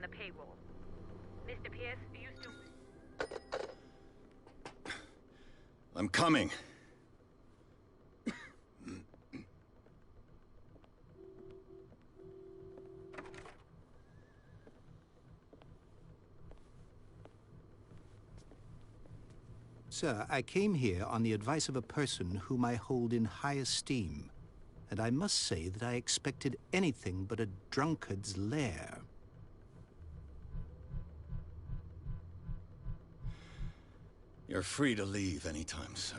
on the payroll. Mr. Pierce, are you still... I'm coming. Sir, I came here on the advice of a person whom I hold in high esteem, and I must say that I expected anything but a drunkard's lair. You're free to leave anytime, sir.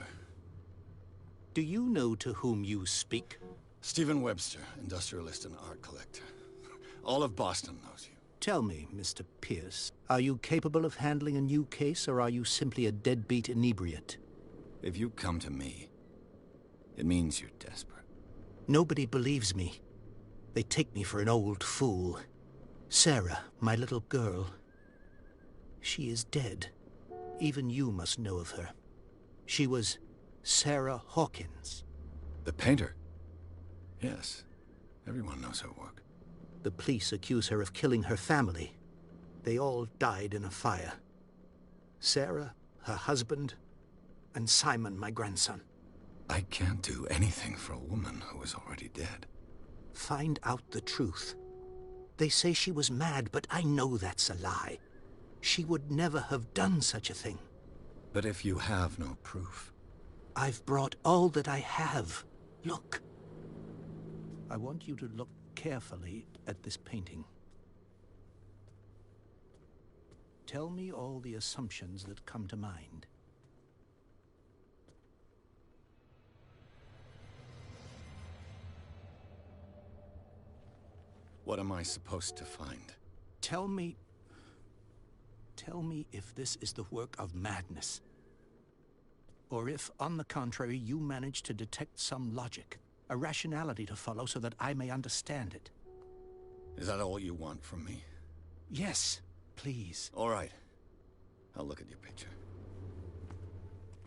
Do you know to whom you speak? Stephen Webster, industrialist and art collector. All of Boston knows you. Tell me, Mr. Pierce, are you capable of handling a new case, or are you simply a deadbeat inebriate? If you come to me, it means you're desperate. Nobody believes me. They take me for an old fool. Sarah, my little girl, she is dead. Even you must know of her. She was Sarah Hawkins. The painter? Yes. Everyone knows her work. The police accuse her of killing her family. They all died in a fire. Sarah, her husband, and Simon, my grandson. I can't do anything for a woman who is already dead. Find out the truth. They say she was mad, but I know that's a lie. She would never have done such a thing. But if you have no proof... I've brought all that I have. Look. I want you to look carefully at this painting. Tell me all the assumptions that come to mind. What am I supposed to find? Tell me if this is the work of madness. Or if, on the contrary, you manage to detect some logic, a rationality to follow so that I may understand it. Is that all you want from me? Yes, please. All right. I'll look at your picture.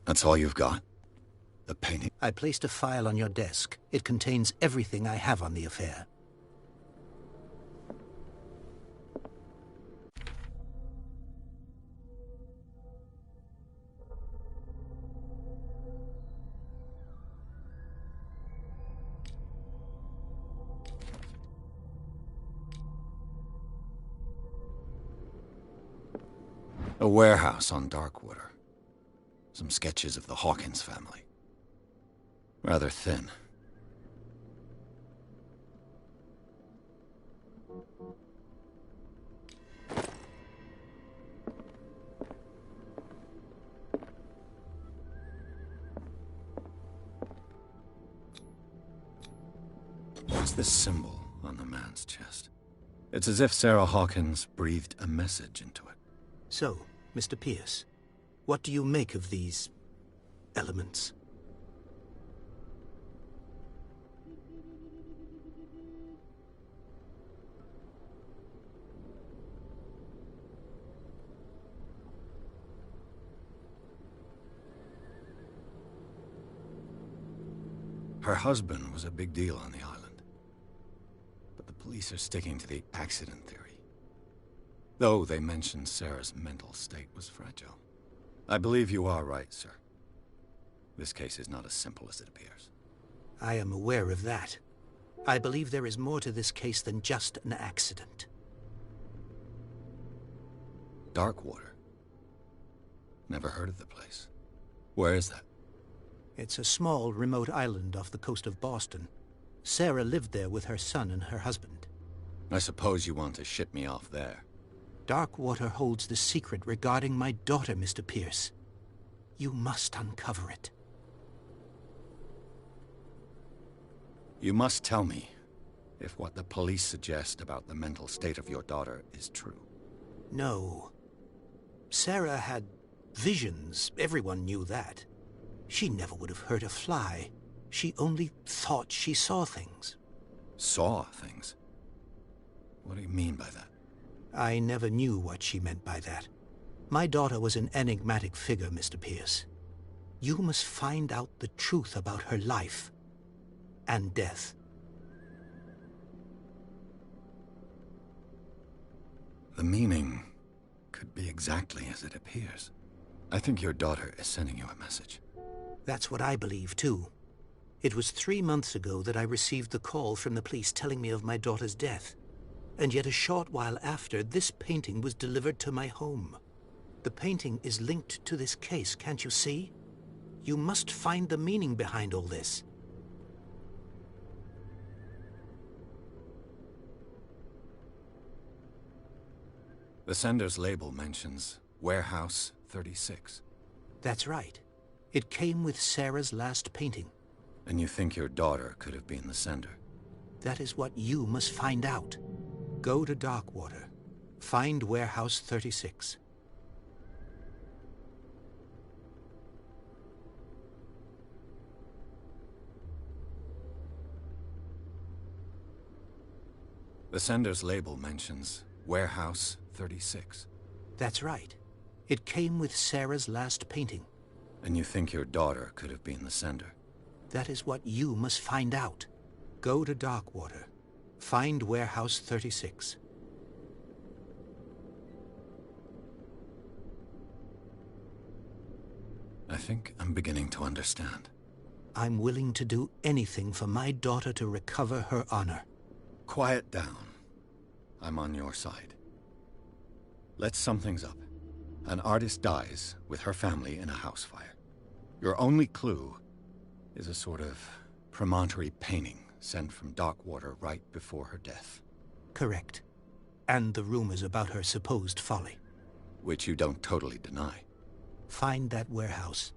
That's all you've got? The painting? I placed a file on your desk. It contains everything I have on the affair. A warehouse on Darkwater. Some sketches of the Hawkins family. Rather thin. What's this symbol on the man's chest? It's as if Sarah Hawkins breathed a message into it. So, Mr. Pierce, what do you make of these elements? Her husband was a big deal on the island. But the police are sticking to the accident theory. Though they mentioned Sarah's mental state was fragile. I believe you are right, sir. This case is not as simple as it appears. I am aware of that. I believe there is more to this case than just an accident. Darkwater? Never heard of the place. Where is that? It's a small, remote island off the coast of Boston. Sarah lived there with her son and her husband. I suppose you want to ship me off there. Darkwater holds the secret regarding my daughter, Mr. Pierce. You must uncover it. You must tell me if what the police suggest about the mental state of your daughter is true. No. Sarah had visions. Everyone knew that. She never would have hurt a fly. She only thought she saw things. Saw things? What do you mean by that? I never knew what she meant by that. My daughter was an enigmatic figure, Mr. Pierce. You must find out the truth about her life and death. The meaning could be exactly as it appears. I think your daughter is sending you a message. That's what I believe, too. It was 3 months ago that I received the call from the police telling me of my daughter's death. And yet a short while after, this painting was delivered to my home. The painting is linked to this case, can't you see? You must find the meaning behind all this. The sender's label mentions Warehouse 36. That's right. It came with Sarah's last painting. And you think your daughter could have been the sender? That is what you must find out. Go to Darkwater. Find Warehouse 36. The sender's label mentions Warehouse 36. That's right. It came with Sarah's last painting. And you think your daughter could have been the sender? That is what you must find out. Go to Darkwater. Find Warehouse 36. I think I'm beginning to understand. I'm willing to do anything for my daughter to recover her honor. Quiet down. I'm on your side. Let's sum things up. An artist dies with her family in a house fire. Your only clue is a sort of promontory painting sent from Darkwater right before her death. Correct. And the rumors about her supposed folly. Which you don't totally deny. Find that warehouse.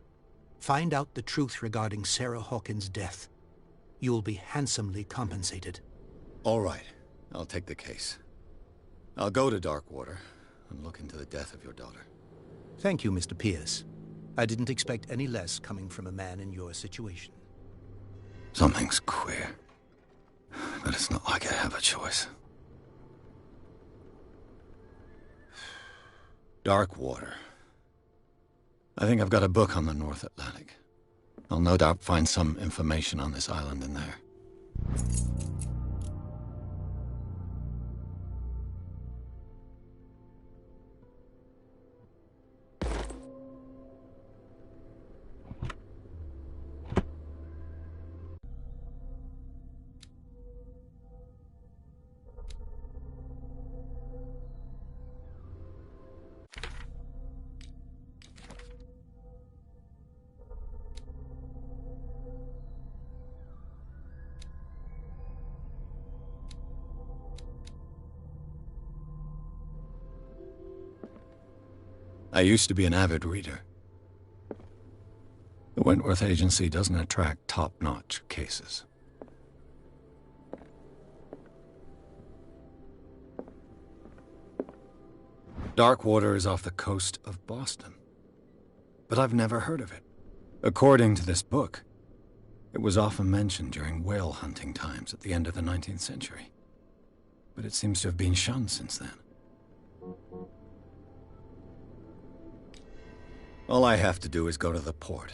Find out the truth regarding Sarah Hawkins' death. You'll be handsomely compensated. All right. I'll take the case. I'll go to Darkwater and look into the death of your daughter. Thank you, Mr. Pierce. I didn't expect any less coming from a man in your situation. Something's queer. But it's not like I have a choice. Darkwater. I think I've got a book on the North Atlantic. I'll no doubt find some information on this island in there. I used to be an avid reader. The Wentworth Agency doesn't attract top-notch cases. Darkwater is off the coast of Boston. But I've never heard of it. According to this book, it was often mentioned during whale hunting times at the end of the 19th century. But it seems to have been shunned since then. All I have to do is go to the port.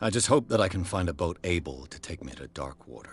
I just hope that I can find a boat able to take me to Darkwater.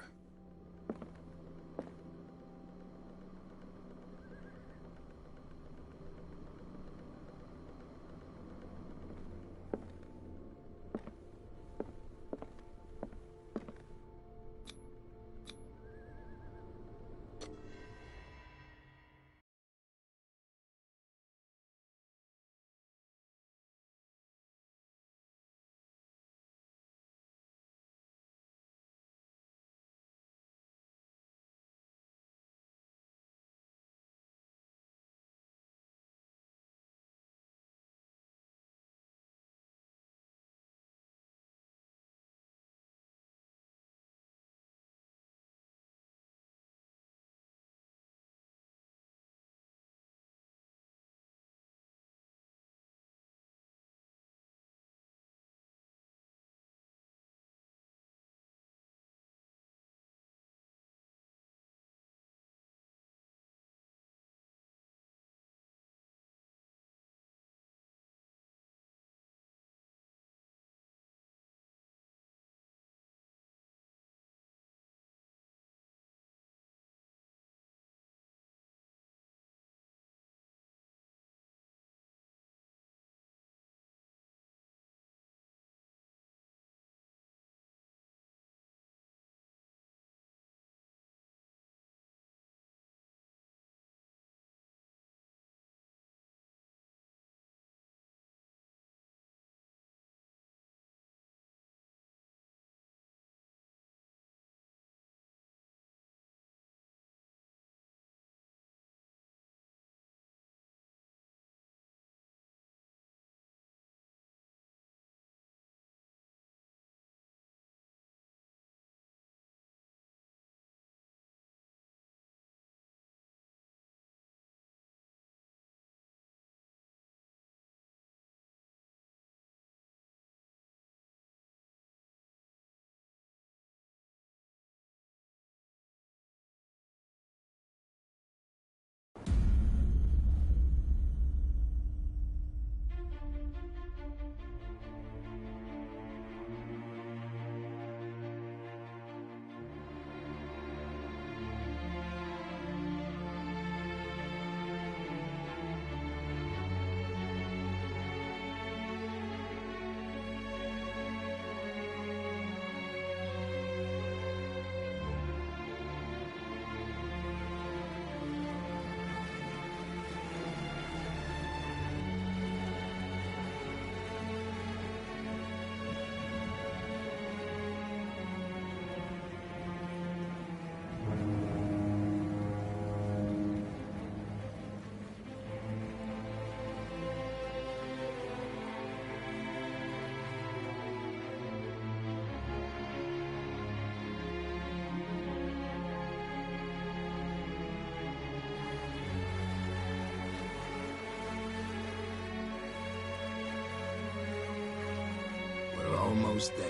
almost there.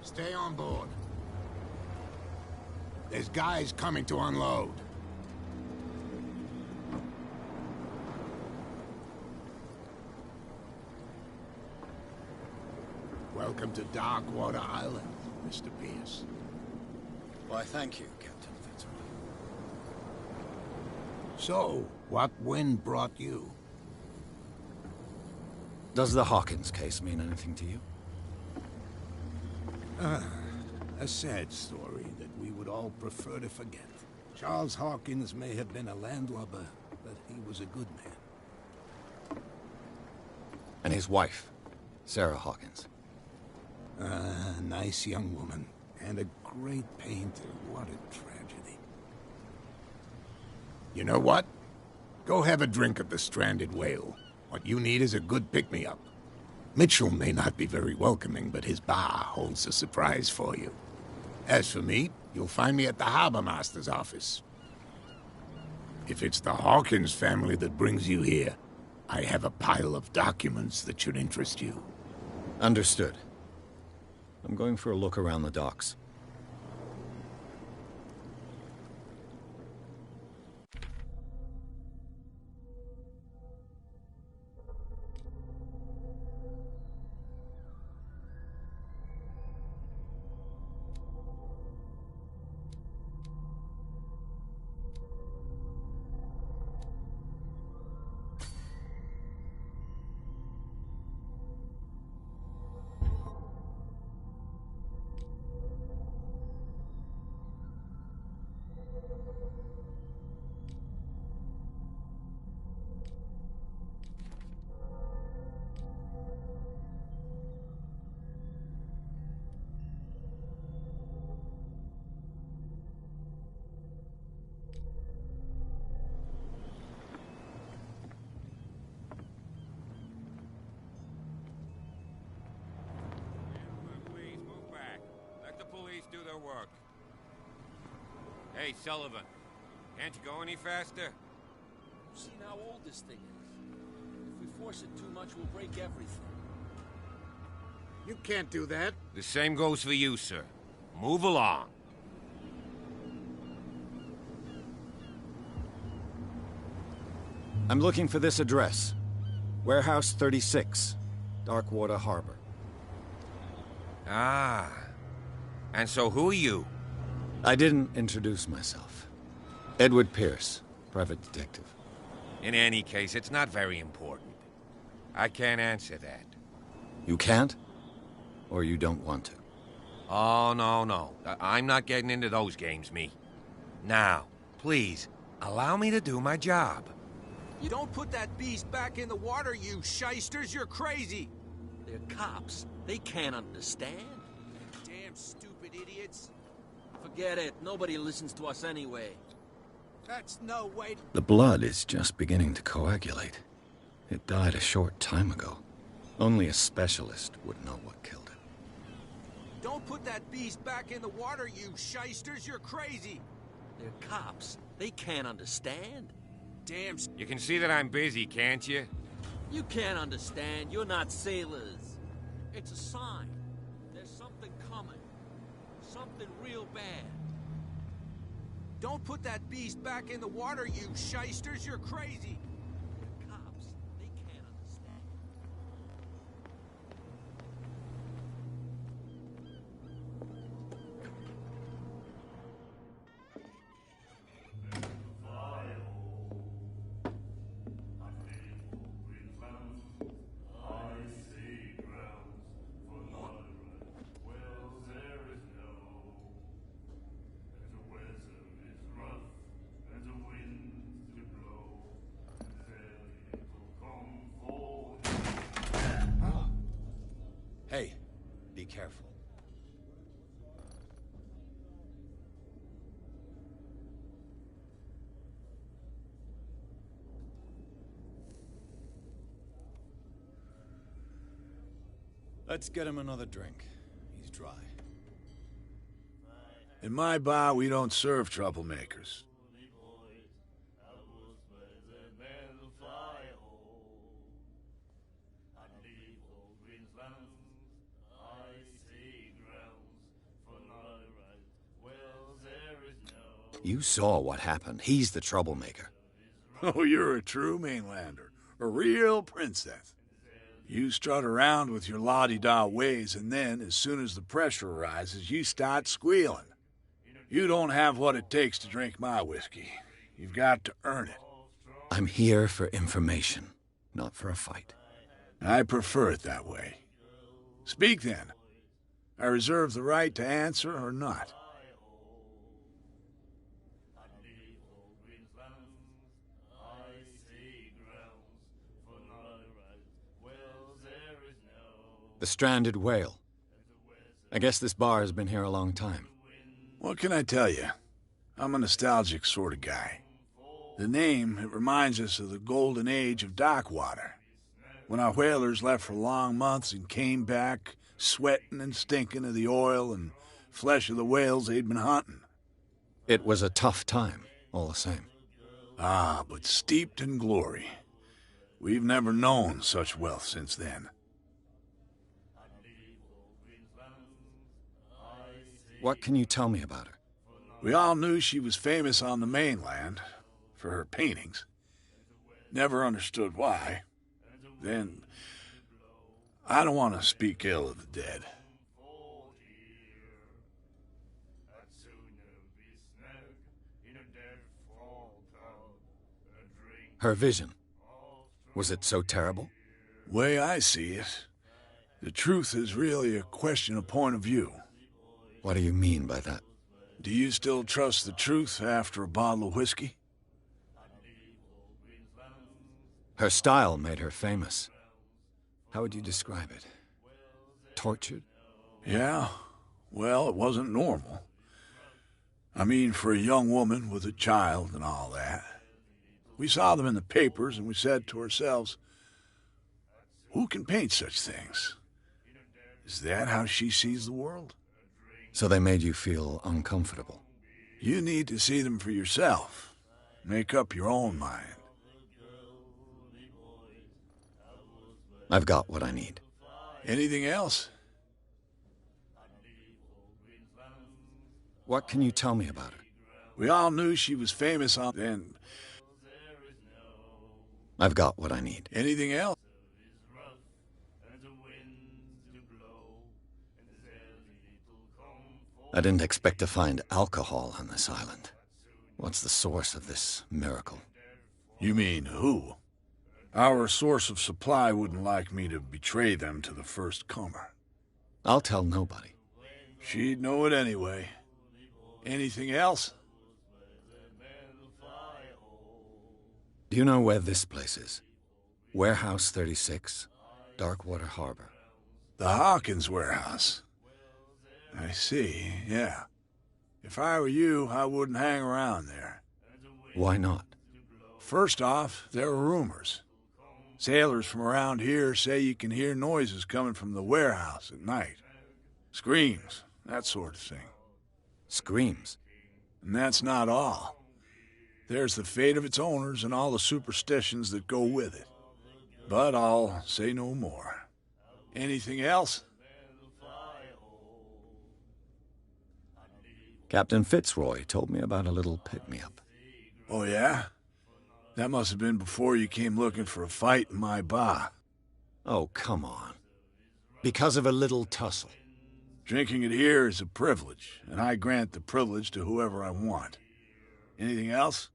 Stay on board. There's guys coming to unload. Welcome to Darkwater Island, Mr. Pierce. Why, thank you, Captain Fitzroy. So, what wind brought you? Does the Hawkins case mean anything to you? A sad story that we would all prefer to forget. Charles Hawkins may have been a landlubber, but he was a good man. And his wife, Sarah Hawkins. Nice young woman, and a great painter. What a tragedy. You know what? Go have a drink at the Stranded Whale. What you need is a good pick-me-up. Mitchell may not be very welcoming, but his bar holds a surprise for you. As for me, you'll find me at the Harbor Master's office. If it's the Hawkins family that brings you here, I have a pile of documents that should interest you. Understood. I'm going for a look around the docks. Do their work. Hey, Sullivan. Can't you go any faster? You've seen how old this thing is. If we force it too much, we'll break everything. You can't do that. The same goes for you, sir. Move along. I'm looking for this address. Warehouse 36, Darkwater Harbor. Ah. And so who are you? I didn't introduce myself. Edward Pierce, private detective. In any case, it's not very important. I can't answer that. You can't? Or you don't want to? Oh, no. I'm not getting into those games, me. Now, please, allow me to do my job. You don't put that beast back in the water, you shysters! You're crazy! They're cops. They can't understand. Damn stupid idiots. Forget it. Nobody listens to us anyway. That's no way to... The blood is just beginning to coagulate. It died a short time ago. Only a specialist would know what killed it. Don't put that beast back in the water, you shysters! You're crazy! They're cops. They can't understand. Damn... You can see that I'm busy, can't you? You can't understand. You're not sailors. It's a sign. There's something coming. Something real bad. Don't put that beast back in the water, you shysters! You're crazy! They're cops. They can't understand. Hey, be careful. Let's get him another drink. He's dry. In my bar, we don't serve troublemakers. You saw what happened. He's the troublemaker. Oh, you're a true mainlander. A real princess. You strut around with your la-di-da ways, and then, as soon as the pressure arises, you start squealing. You don't have what it takes to drink my whiskey. You've got to earn it. I'm here for information, not for a fight. I prefer it that way. Speak, then. I reserve the right to answer or not. The Stranded Whale. I guess this bar has been here a long time. What can I tell you? I'm a nostalgic sort of guy. The name, it reminds us of the golden age of dockwater, when our whalers left for long months and came back sweating and stinking of the oil and flesh of the whales they'd been hunting. It was a tough time, all the same. Ah, but steeped in glory. We've never known such wealth since then. What can you tell me about her? We all knew she was famous on the mainland for her paintings. Never understood why. Then, I don't want to speak ill of the dead. Her vision. Was it so terrible? Way I see it, the truth is really a question of point of view. What do you mean by that? Do you still trust the truth after a bottle of whiskey? Her style made her famous. How would you describe it? Tortured? Yeah, well, it wasn't normal. I mean, for a young woman with a child and all that. We saw them in the papers and we said to ourselves, who can paint such things? Is that how she sees the world? So they made you feel uncomfortable? You need to see them for yourself. Make up your own mind. I've got what I need. Anything else? What can you tell me about her? We all knew she was famous on then. I've got what I need. Anything else? I didn't expect to find alcohol on this island. What's the source of this miracle? You mean who? Our source of supply wouldn't like me to betray them to the first comer. I'll tell nobody. She'd know it anyway. Anything else? Do you know where this place is? Warehouse 36, Darkwater Harbor. The Hawkins warehouse. I see, yeah. If I were you, I wouldn't hang around there. Why not? First off, there are rumors. Sailors from around here say you can hear noises coming from the warehouse at night. Screams, that sort of thing. Screams? And that's not all. There's the fate of its owners and all the superstitions that go with it. But I'll say no more. Anything else? Captain Fitzroy told me about a little pick-me-up. Oh, yeah? That must have been before you came looking for a fight in my bar. Oh, come on. Because of a little tussle. Drinking it here is a privilege, and I grant the privilege to whoever I want. Anything else?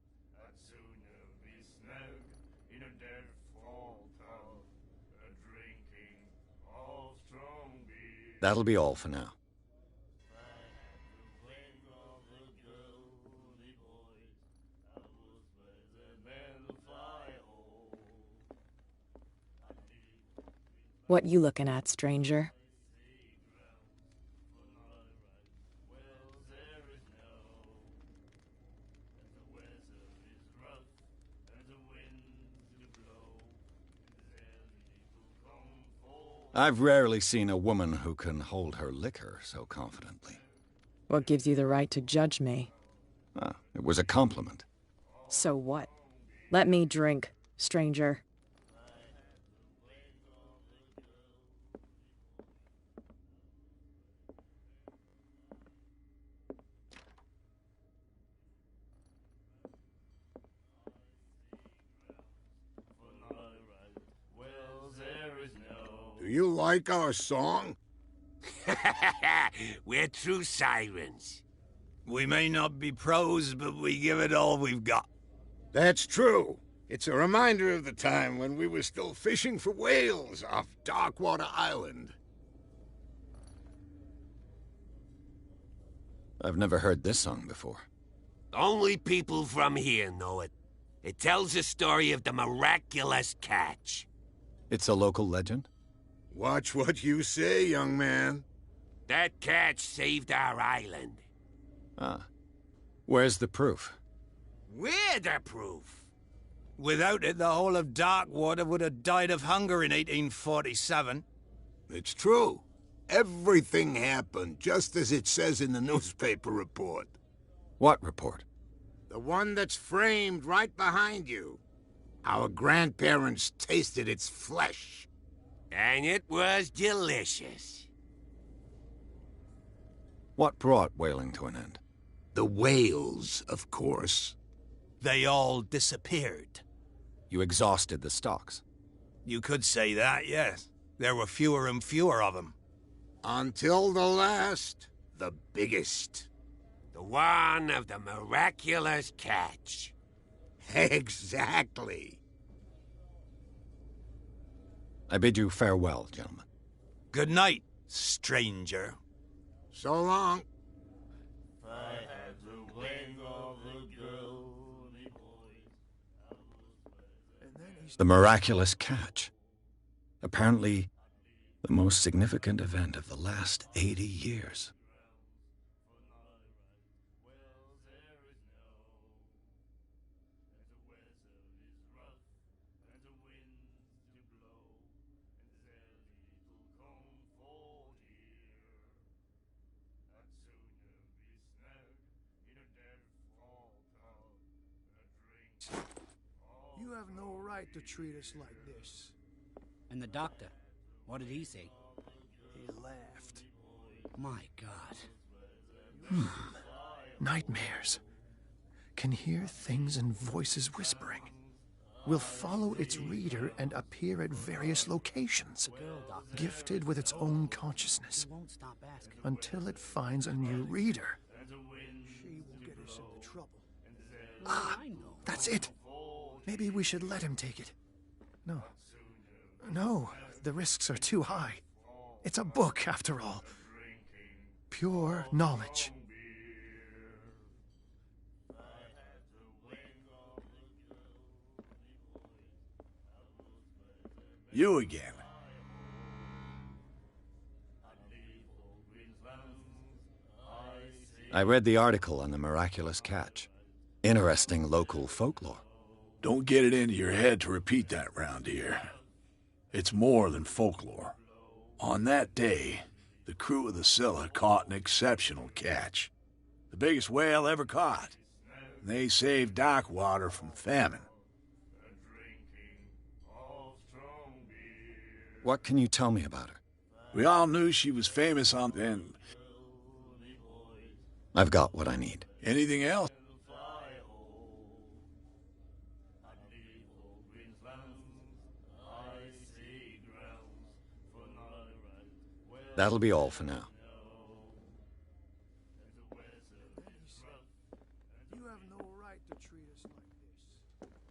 That'll be all for now. What you looking at, stranger? I've rarely seen a woman who can hold her liquor so confidently. What gives you the right to judge me? Ah, it was a compliment. So what? Let me drink, stranger. Do you like our song? We're true sirens. We may not be pros, but we give it all we've got. That's true. It's a reminder of the time when we were still fishing for whales off Darkwater Island. I've never heard this song before. Only people from here know it. It tells the story of the miraculous catch. It's a local legend? Watch what you say, young man. That catch saved our island. Ah. Where's the proof? We're the proof. Without it, the whole of Darkwater would have died of hunger in 1847. It's true. Everything happened just as it says in the newspaper report. What report? The one that's framed right behind you. Our grandparents tasted its flesh. And it was delicious. What brought whaling to an end? The whales, of course. They all disappeared. You exhausted the stocks. You could say that, yes. There were fewer and fewer of them. Until the last, the biggest. The one of the miraculous catch. Exactly. I bid you farewell, gentlemen. Good night, stranger. So long. The miraculous catch. Apparently, the most significant event of the last 80 years. You have no right to treat us like this. And the doctor, what did he say? He laughed. My God. Nightmares. Can hear things and voices whispering. Will follow its reader and appear at various locations. Gifted with its own consciousness. Won't stop asking. Until it finds a new reader. She will get us into trouble. Ah, that's it. Maybe we should let him take it. No. No, the risks are too high. It's a book, after all. Pure knowledge. You again. I read the article on the miraculous catch. Interesting local folklore. Don't get it into your head to repeat that round here. It's more than folklore. On that day, the crew of the Scylla caught an exceptional catch. The biggest whale ever caught. And they saved Darkwater from famine. What can you tell me about her? We all knew she was famous on... and I've got what I need. anything else? That'll be all for now. You have no right to treat us like this.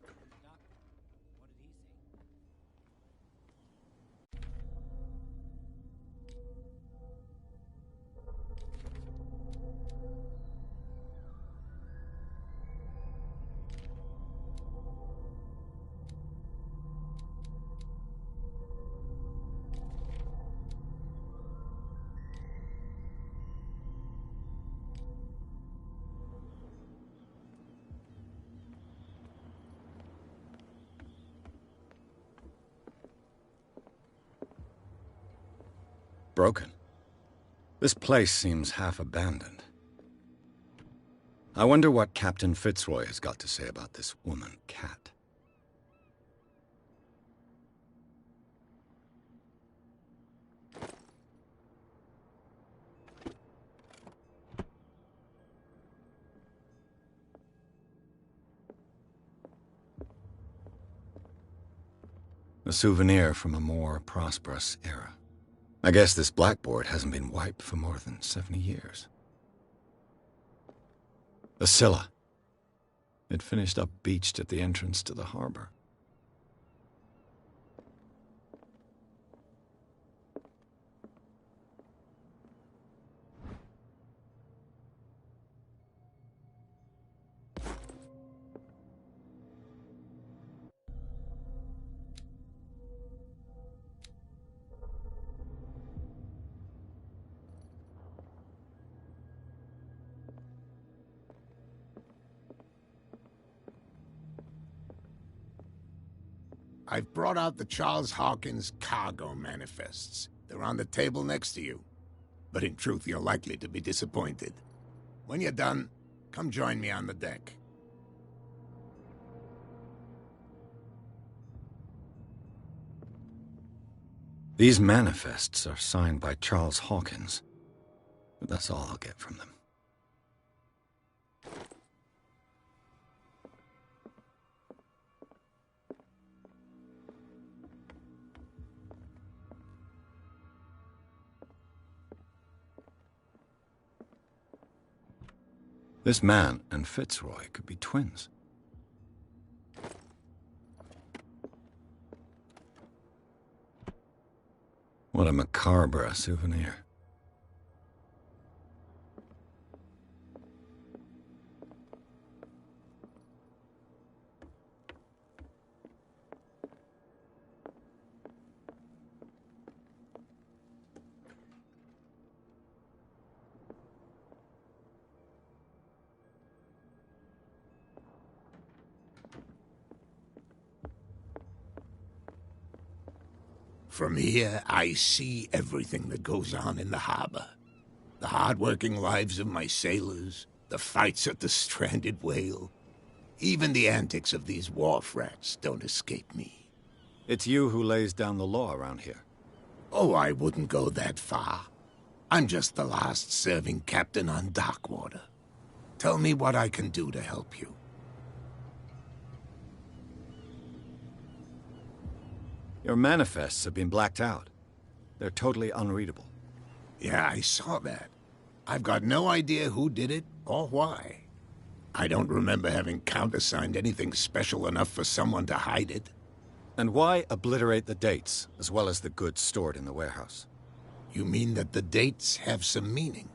broken. This place seems half abandoned. I wonder what Captain Fitzroy has got to say about this woman, Cat. A souvenir from a more prosperous era. I guess this blackboard hasn't been wiped for more than 70 years. The Scylla. It finished up beached at the entrance to the harbor. I've brought out the Charles Hawkins cargo manifests. They're on the table next to you. But in truth, you're likely to be disappointed. When you're done, come join me on the deck. These manifests are signed by Charles Hawkins, but that's all I'll get from them. This man and Fitzroy could be twins. What a macabre souvenir. From here, I see everything that goes on in the harbor. The hard-working lives of my sailors, the fights at the stranded whale. Even the antics of these wharf rats don't escape me. It's you who lays down the law around here. Oh, I wouldn't go that far. I'm just the last serving captain on Darkwater. Tell me what I can do to help you. Your manifests have been blacked out. They're totally unreadable. Yeah, I saw that. I've got no idea who did it or why. I don't remember having countersigned anything special enough for someone to hide it. And why obliterate the dates, as well as the goods stored in the warehouse? You mean that the dates have some meaning?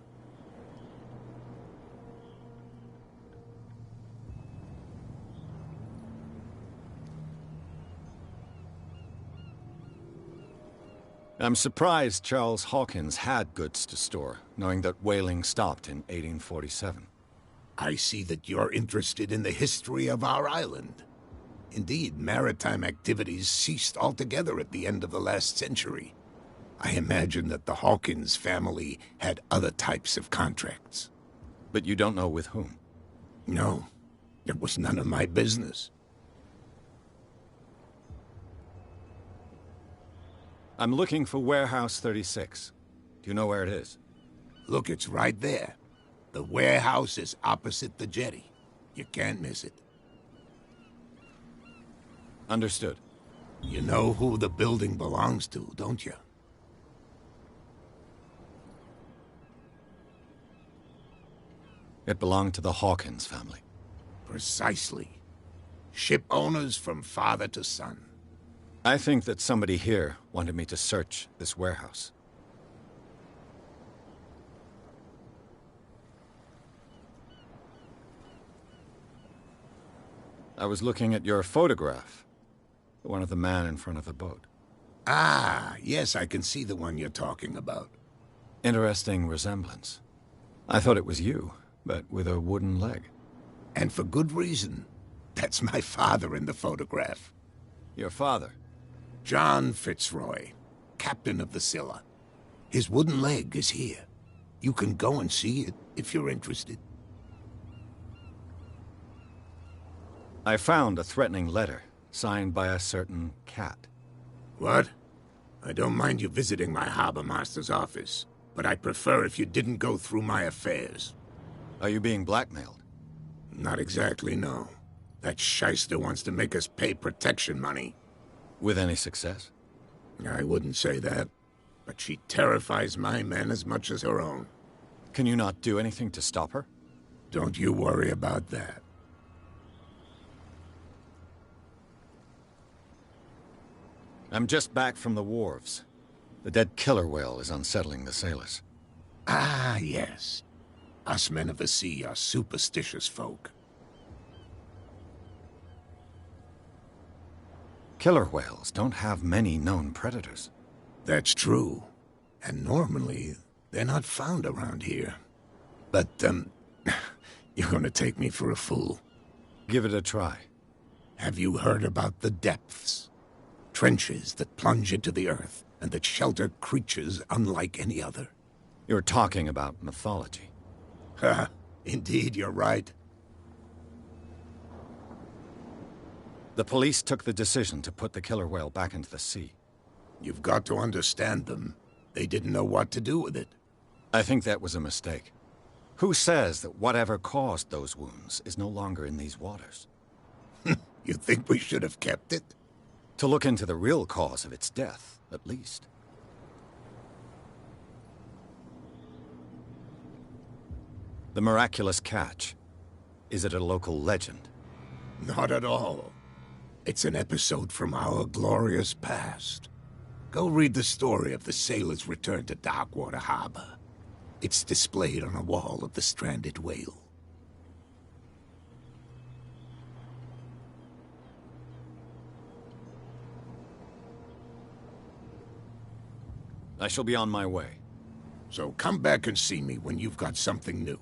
I'm surprised Charles Hawkins had goods to store, knowing that whaling stopped in 1847. I see that you're interested in the history of our island. Indeed, maritime activities ceased altogether at the end of the last century. I imagine that the Hawkins family had other types of contracts. But you don't know with whom? No, it was none of my business. I'm looking for Warehouse 36. Do you know where it is? Look, it's right there. The warehouse is opposite the jetty. You can't miss it. Understood. You know who the building belongs to, don't you? It belonged to the Hawkins family. Precisely. Ship owners from father to son. I think that somebody here wanted me to search this warehouse. I was looking at your photograph. The one of the man in front of the boat. Ah, yes, I can see the one you're talking about. Interesting resemblance. I thought it was you, but with a wooden leg. And for good reason. That's my father in the photograph. Your father? John Fitzroy, captain of the Scylla. His wooden leg is here. You can go and see it if you're interested. I found a threatening letter, signed by a certain cat. What? I don't mind you visiting my harbor master's office, but I'd prefer if you didn't go through my affairs. Are you being blackmailed? Not exactly, no. That shyster wants to make us pay protection money. With any success? I wouldn't say that, but she terrifies my men as much as her own. Can you not do anything to stop her? Don't you worry about that. I'm just back from the wharves. The dead killer whale is unsettling the sailors. Ah, yes. Us men of the sea are superstitious folk. Killer whales don't have many known predators. That's true. And normally, they're not found around here. But, you're gonna take me for a fool. Give it a try. Have you heard about the depths? Trenches that plunge into the earth, and that shelter creatures unlike any other. You're talking about mythology. Ha! Indeed, you're right. The police took the decision to put the killer whale back into the sea. You've got to understand them. They didn't know what to do with it. I think that was a mistake. Who says that whatever caused those wounds is no longer in these waters? You think we should have kept it? To look into the real cause of its death, at least. The miraculous catch. Is it a local legend? Not at all. It's an episode from our glorious past. Go read the story of the sailor's return to Darkwater Harbor. It's displayed on a wall of the stranded whale. I shall be on my way. So come back and see me when you've got something new.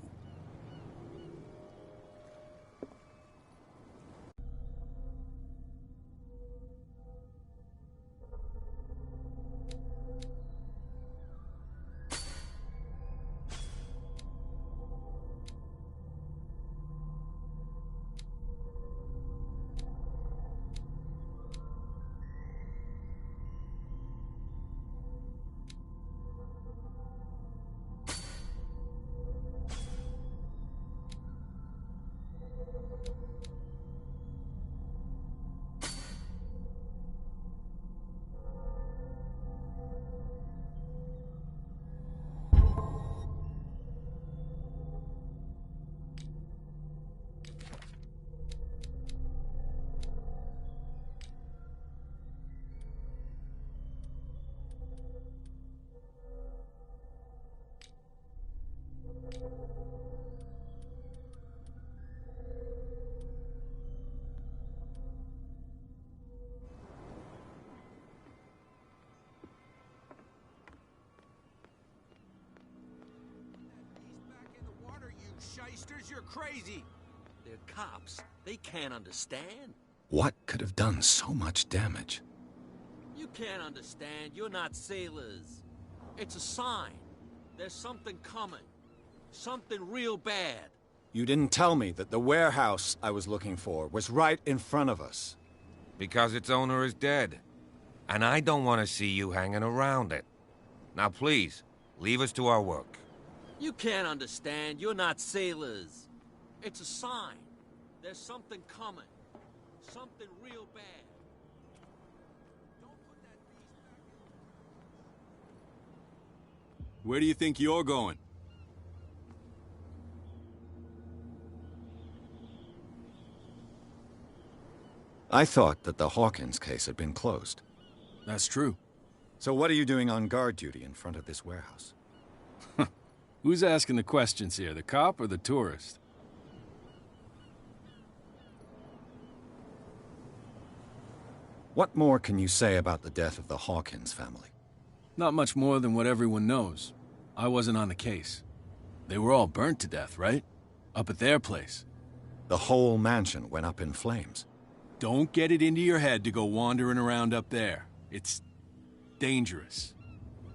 Shysters, you're crazy. They're cops. They can't understand. What could have done so much damage? You can't understand. You're not sailors. It's a sign. There's something coming. Something real bad. You didn't tell me that the warehouse I was looking for was right in front of us. Because its owner is dead. And I don't want to see you hanging around it. Now please, leave us to our work. You can't understand. You're not sailors. It's a sign. There's something coming. Something real bad. Don't put that beast back in... Where do you think you're going? I thought that the Hawkins case had been closed. That's true. So what are you doing on guard duty in front of this warehouse? Who's asking the questions here, the cop or the tourist? What more can you say about the death of the Hawkins family? Not much more than what everyone knows. I wasn't on the case. They were all burnt to death, right? Up at their place. The whole mansion went up in flames. Don't get it into your head to go wandering around up there. It's dangerous.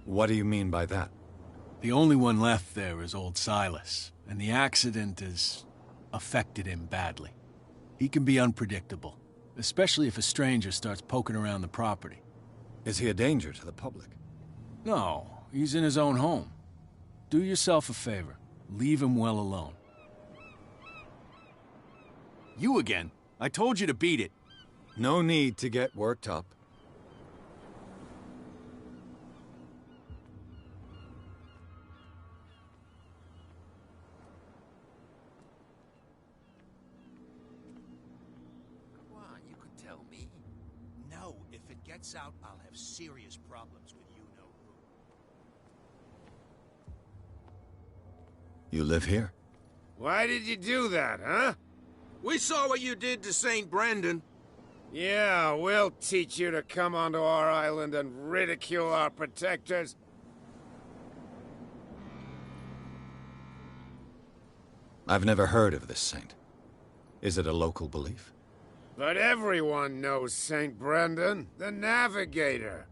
What do you mean by that? The only one left there is old Silas, and the accident has affected him badly. He can be unpredictable, especially if a stranger starts poking around the property. Is he a danger to the public? No, he's in his own home. Do yourself a favor. Leave him well alone. You again. I told you to beat it. No need to get worked up. Come on, you could tell me. No, if it gets out, I'll have serious problems with you, no. You live here? Why did you do that, huh? We saw what you did to St. Brendan. Yeah, we'll teach you to come onto our island and ridicule our protectors. I've never heard of this saint. Is it a local belief? But everyone knows St. Brendan, the Navigator.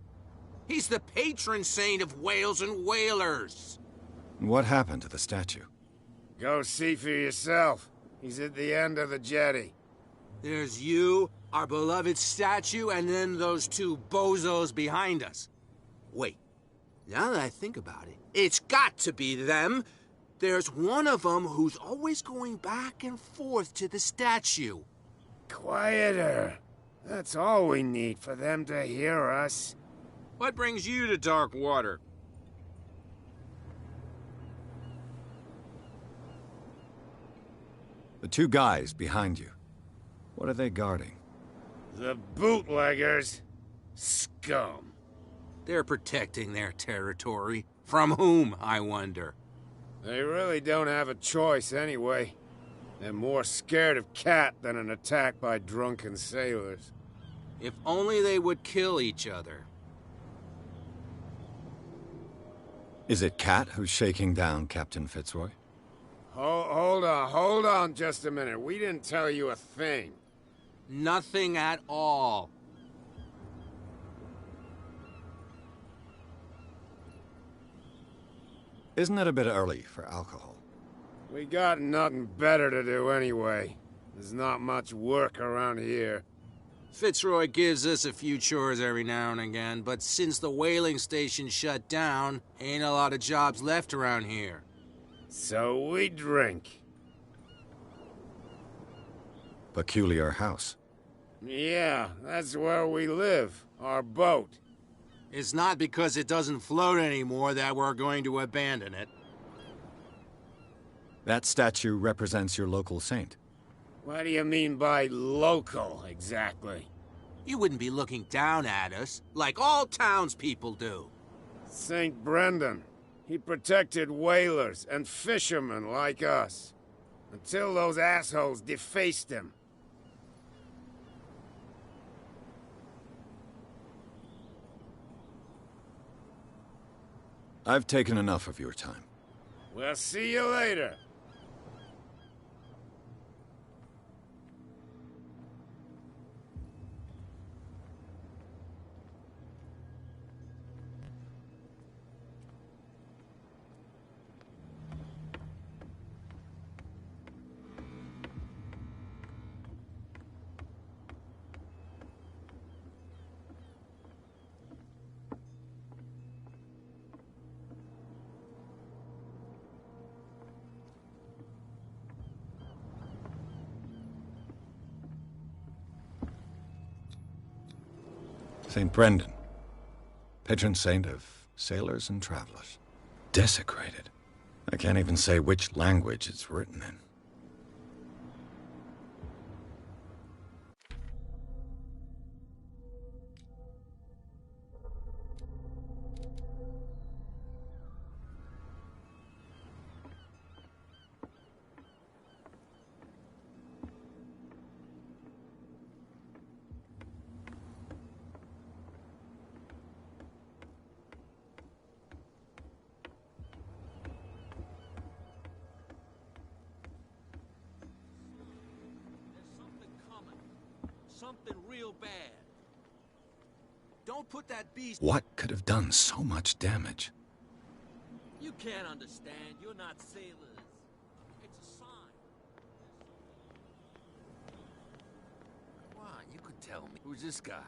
He's the patron saint of whales and whalers. What happened to the statue? Go see for yourself. He's at the end of the jetty. There's you, our beloved statue, and then those two bozos behind us. Wait, now that I think about it, it's got to be them. There's one of them who's always going back and forth to the statue. Quieter. That's all we need for them to hear us. What brings you to dark water? The two guys behind you. What are they guarding? The bootleggers. Scum. They're protecting their territory. From whom, I wonder? They really don't have a choice anyway. They're more scared of Cat than an attack by drunken sailors. If only they would kill each other. Is it Cat who's shaking down Captain Fitzroy? Hold on just a minute. We didn't tell you a thing. Nothing at all. Isn't it a bit early for alcohol? We got nothing better to do anyway. There's not much work around here. Fitzroy gives us a few chores every now and again, but since the whaling station shut down, ain't a lot of jobs left around here. So we drink. Peculiar house. Yeah, that's where we live. Our boat. It's not because it doesn't float anymore that we're going to abandon it. That statue represents your local saint. What do you mean by local, exactly? You wouldn't be looking down at us, like all townspeople do. St. Brendan. He protected whalers and fishermen like us. Until those assholes defaced him. I've taken enough of your time. We'll see you later. St. Brendan, patron saint of sailors and travelers. Desecrated. I can't even say which language it's written in. Something real bad. Don't Don't put that beast... What could have done so much damage? You can't understand. You're not sailors. It's a sign. Come on, you could tell me. Who's this guy?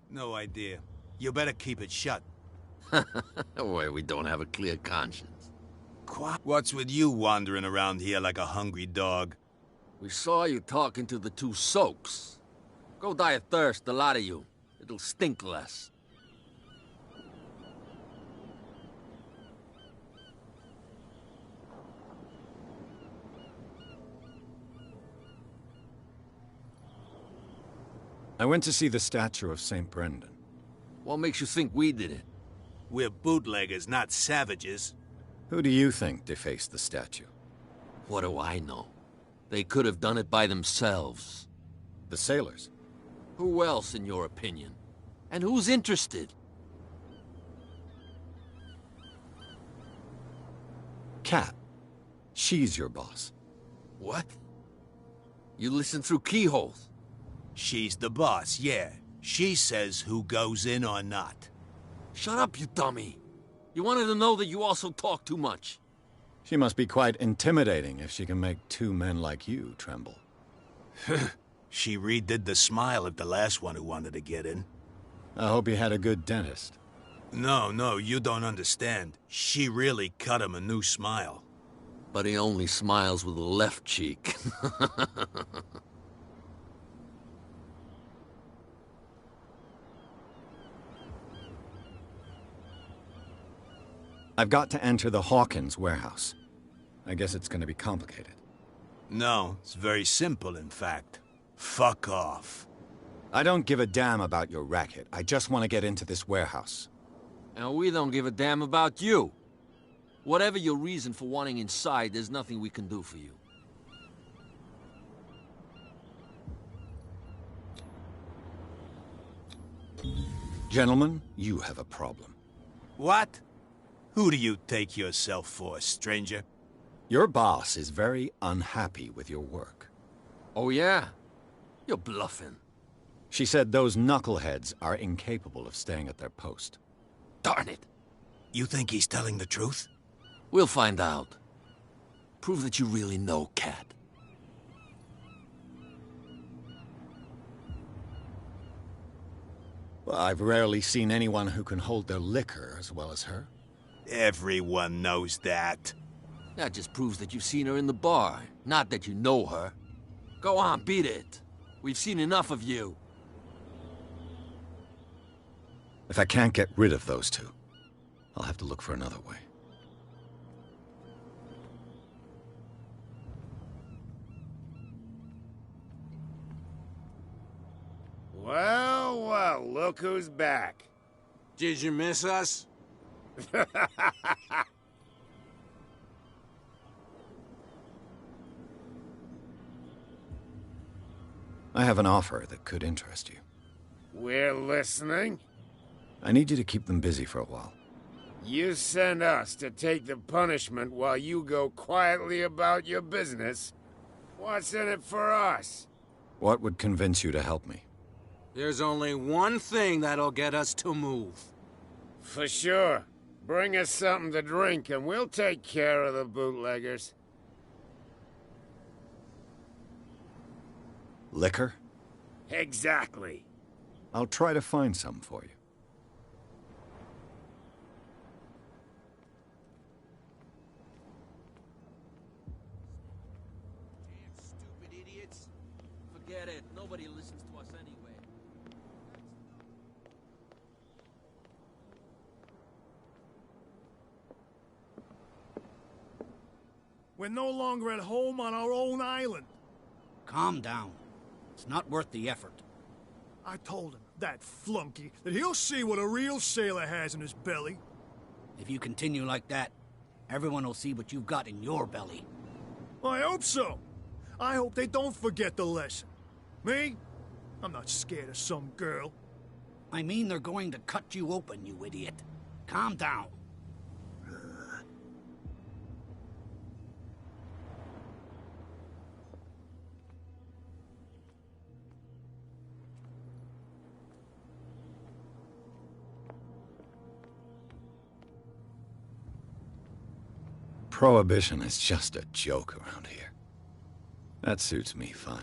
No idea. You better keep it shut. Why, we don't have a clear conscience. What's with you wandering around here like a hungry dog? We saw you talking to the two soaks. Go die of thirst, the lot of you. It'll stink less. I went to see the statue of St. Brendan. What makes you think we did it? We're bootleggers, not savages. Who do you think defaced the statue? What do I know? They could have done it by themselves. The sailors? Who else, in your opinion? And who's interested? Kat. She's your boss. What? You listen through keyholes? She's the boss, yeah. She says who goes in or not. Shut up, you dummy. You wanted to know that you also talk too much. She must be quite intimidating if she can make two men like you tremble. She redid the smile at the last one who wanted to get in. I hope he had a good dentist. No, you don't understand. She really cut him a new smile. But he only smiles with the left cheek. I've got to enter the Hawkins warehouse. I guess it's going to be complicated. No, it's very simple, in fact. Fuck off. I don't give a damn about your racket. I just want to get into this warehouse. And we don't give a damn about you. Whatever your reason for wanting inside, there's nothing we can do for you. Gentlemen, you have a problem. What? Who do you take yourself for, stranger? Your boss is very unhappy with your work. Oh, yeah? You're bluffing. She said those knuckleheads are incapable of staying at their post. Darn it. You think he's telling the truth? We'll find out. Prove that you really know Kat. Well, I've rarely seen anyone who can hold their liquor as well as her. Everyone knows that. That just proves that you've seen her in the bar, not that you know her. Go on, beat it. We've seen enough of you. If I can't get rid of those two, I'll have to look for another way. Well, look who's back. Did you miss us? I have an offer that could interest you. We're listening. I need you to keep them busy for a while. You send us to take the punishment while you go quietly about your business. What's in it for us? What would convince you to help me? There's only one thing that'll get us to move. For sure. Bring us something to drink and we'll take care of the bootleggers. Liquor? Exactly. I'll try to find some for you. Damn stupid idiots. Forget it. Nobody listens to us anyway. We're no longer at home on our own island. Calm down. It's not worth the effort. I told him, that flunky, that he'll see what a real sailor has in his belly. If you continue like that, everyone will see what you've got in your belly. I hope so. I hope they don't forget the lesson. Me? I'm not scared of some girl. I mean they're going to cut you open, you idiot. Calm down. Prohibition is just a joke around here. That suits me fine.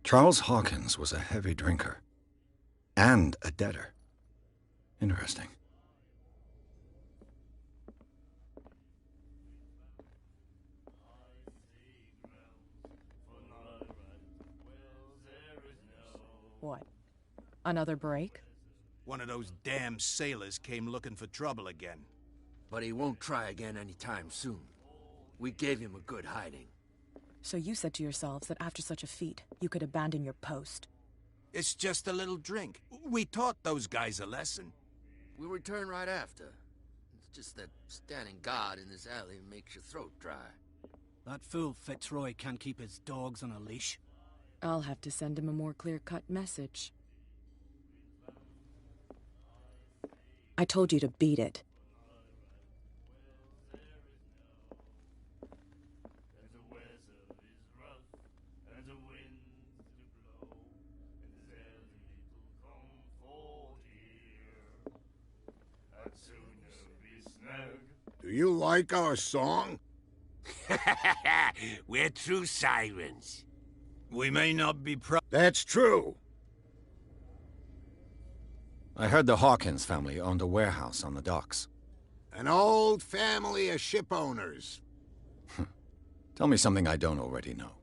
Charles Hawkins was a heavy drinker. And a debtor. Interesting. What? Another break? One of those damn sailors came looking for trouble again. But he won't try again anytime soon. We gave him a good hiding. So you said to yourselves that after such a feat, you could abandon your post. It's just a little drink. We taught those guys a lesson. We'll return right after. It's just that standing guard in this alley makes your throat dry. That fool Fitzroy can't keep his dogs on a leash. I'll have to send him a more clear-cut message. I told you to beat it. Do you like our song? We're true sirens. We may not be That's true. I heard the Hawkins family owned a warehouse on the docks. An old family of ship owners. Tell me something I don't already know.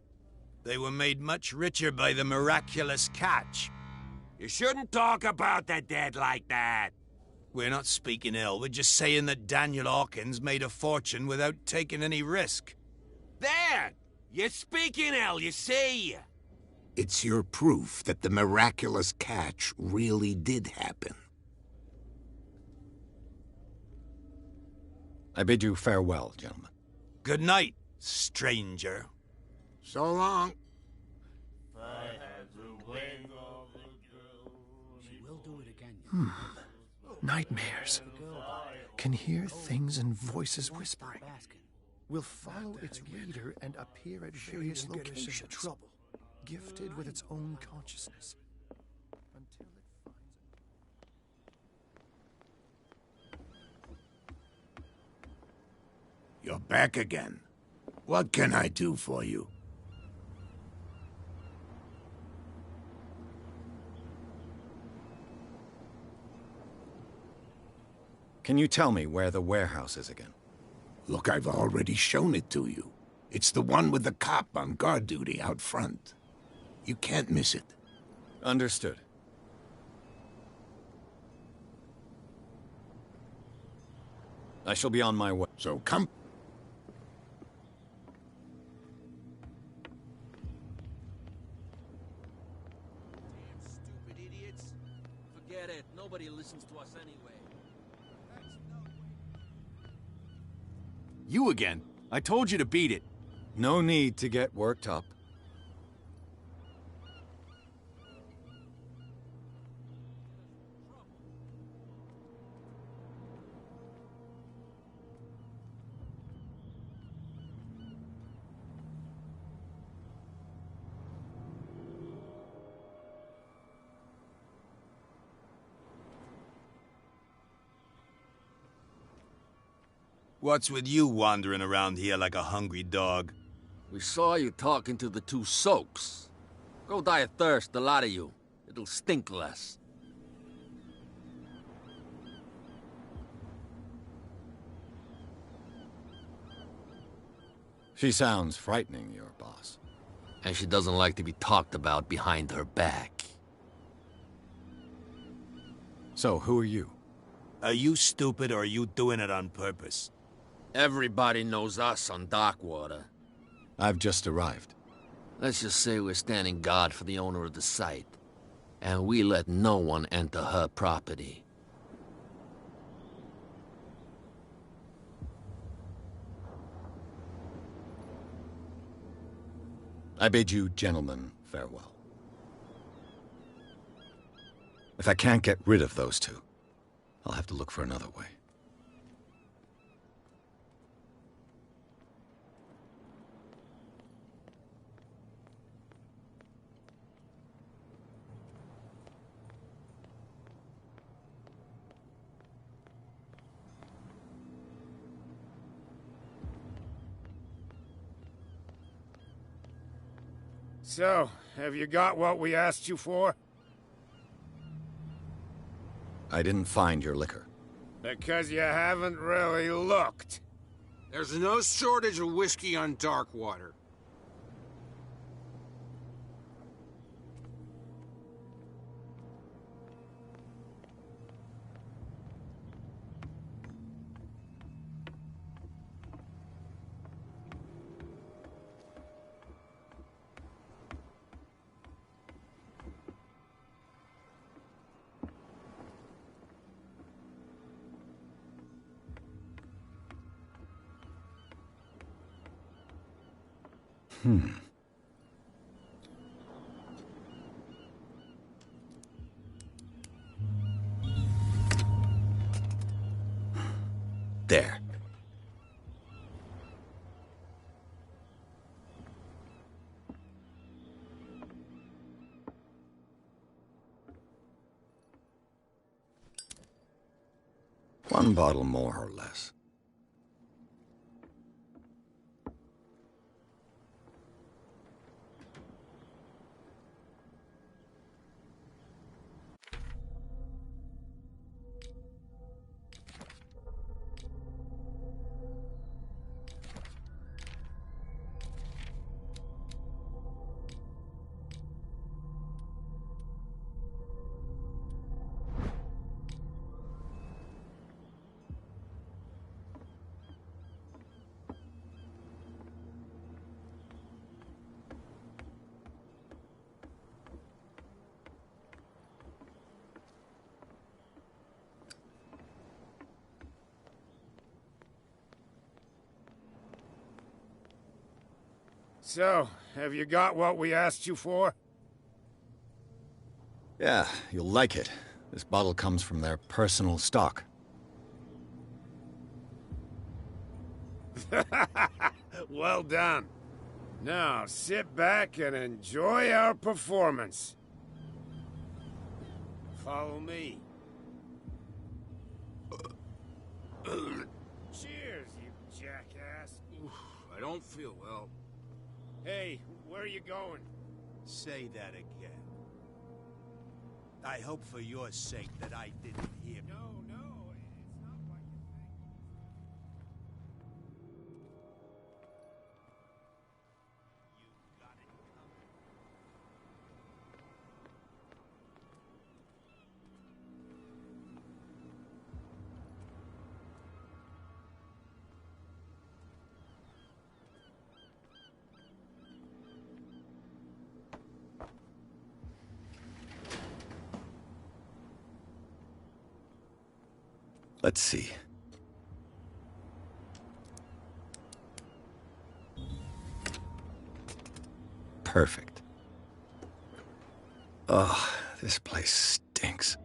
They were made much richer by the miraculous catch. You shouldn't talk about the dead like that. We're not speaking ill, we're just saying that Daniel Hawkins made a fortune without taking any risk. There! You're speaking ill, you see. It's your proof that the miraculous catch really did happen. I bid you farewell, gentlemen. Good night, stranger. So long. She will do it again. Nightmares. Can hear things and voices whispering. Will follow its reader and appear at various locations. Trouble. Gifted with its own consciousness. Until it finds You're back again. What can I do for you? Can you tell me where the warehouse is again? Look, I've already shown it to you. It's the one with the cop on guard duty out front. You can't miss it. Understood. I shall be on my way. So come... Damn stupid idiots. Forget it. Nobody listens to us anyway. You again. I told you to beat it. No need to get worked up. What's with you wandering around here like a hungry dog? We saw you talking to the two soaks. Go die of thirst, the lot of you. It'll stink less. She sounds frightening, your boss. And she doesn't like to be talked about behind her back. So, who are you? Are you stupid or are you doing it on purpose? Everybody knows us on Darkwater. I've just arrived. Let's just say we're standing guard for the owner of the site. And we let no one enter her property. I bid you gentlemen farewell. If I can't get rid of those two, I'll have to look for another way. So, have you got what we asked you for? I didn't find your liquor. Because you haven't really looked. There's no shortage of whiskey on Darkwater. There. One bottle more or less. So, have you got what we asked you for? Yeah, you'll like it. This bottle comes from their personal stock. Well done. Now, sit back and enjoy our performance. Follow me. Cheers, you jackass. I don't feel well. Hey, where are you going? Say that again. I hope for your sake that I didn't hear. No, it's not what you think. You got it coming. Let's see. Perfect. Ugh, this place stinks.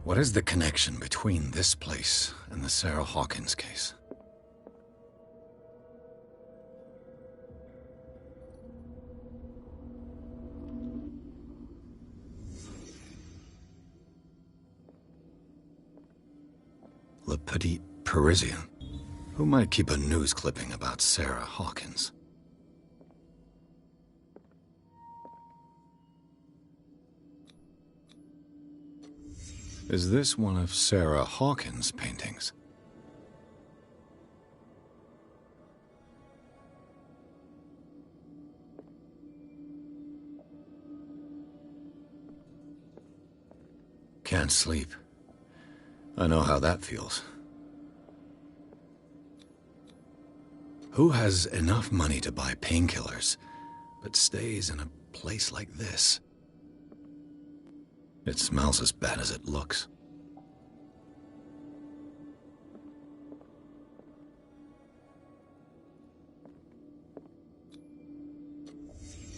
What is the connection between this place and the Sarah Hawkins case? Le Petit Parisien. Who might keep a news clipping about Sarah Hawkins? Is this one of Sarah Hawkins' paintings? Can't sleep. I know how that feels. Who has enough money to buy painkillers, but stays in a place like this? It smells as bad as it looks.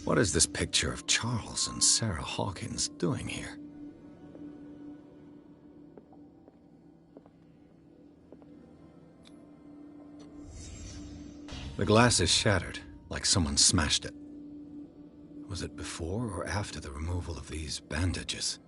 What is this picture of Charles and Sarah Hawkins doing here? The glass is shattered, like someone smashed it. Was it before or after the removal of these bandages?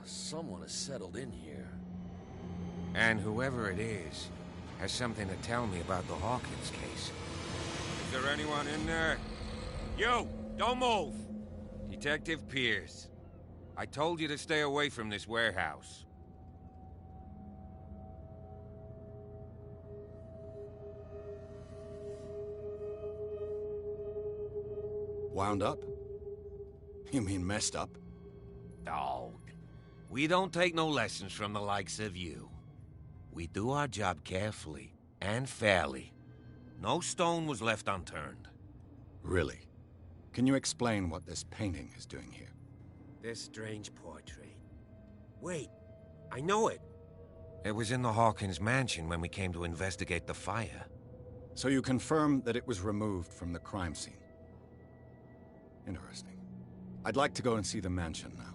Someone has settled in here. And whoever it is has something to tell me about the Hawkins case. Is there anyone in there? You! Don't move! Detective Pierce. I told you to stay away from this warehouse. Wound up? You mean messed up? Oh, we don't take no lessons from the likes of you. We do our job carefully and fairly. No stone was left unturned. Really? Can you explain what this painting is doing here? This strange portrait. Wait, I know it. It was in the Hawkins mansion when we came to investigate the fire. So you confirm that it was removed from the crime scene? Interesting. I'd like to go and see the mansion now.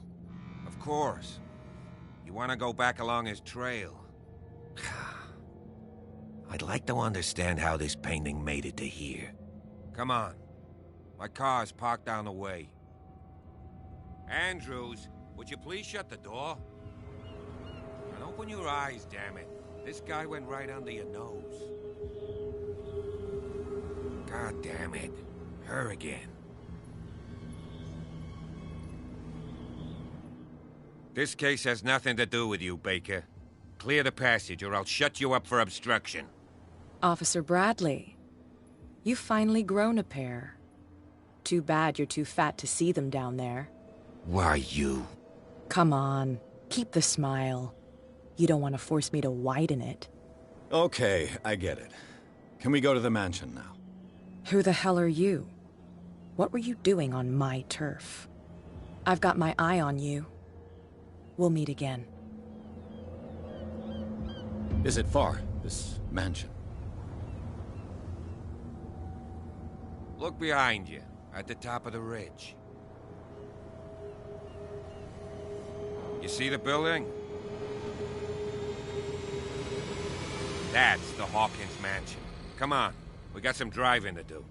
Of course. You want to go back along his trail? I'd like to understand how this painting made it to here. Come on. My car's parked down the way. Andrews, would you please shut the door? And open your eyes, damn it. This guy went right under your nose. God damn it. Her again. This case has nothing to do with you, Baker. Clear the passage or I'll shut you up for obstruction. Officer Bradley, you've finally grown a pair. Too bad you're too fat to see them down there. Why, you? Come on, keep the smile. You don't want to force me to widen it. Okay, I get it. Can we go to the mansion now? Who the hell are you? What were you doing on my turf? I've got my eye on you. We'll meet again. Is it far, this mansion? Look behind you, at the top of the ridge. You see the building? That's the Hawkins mansion. Come on, we got some driving to do.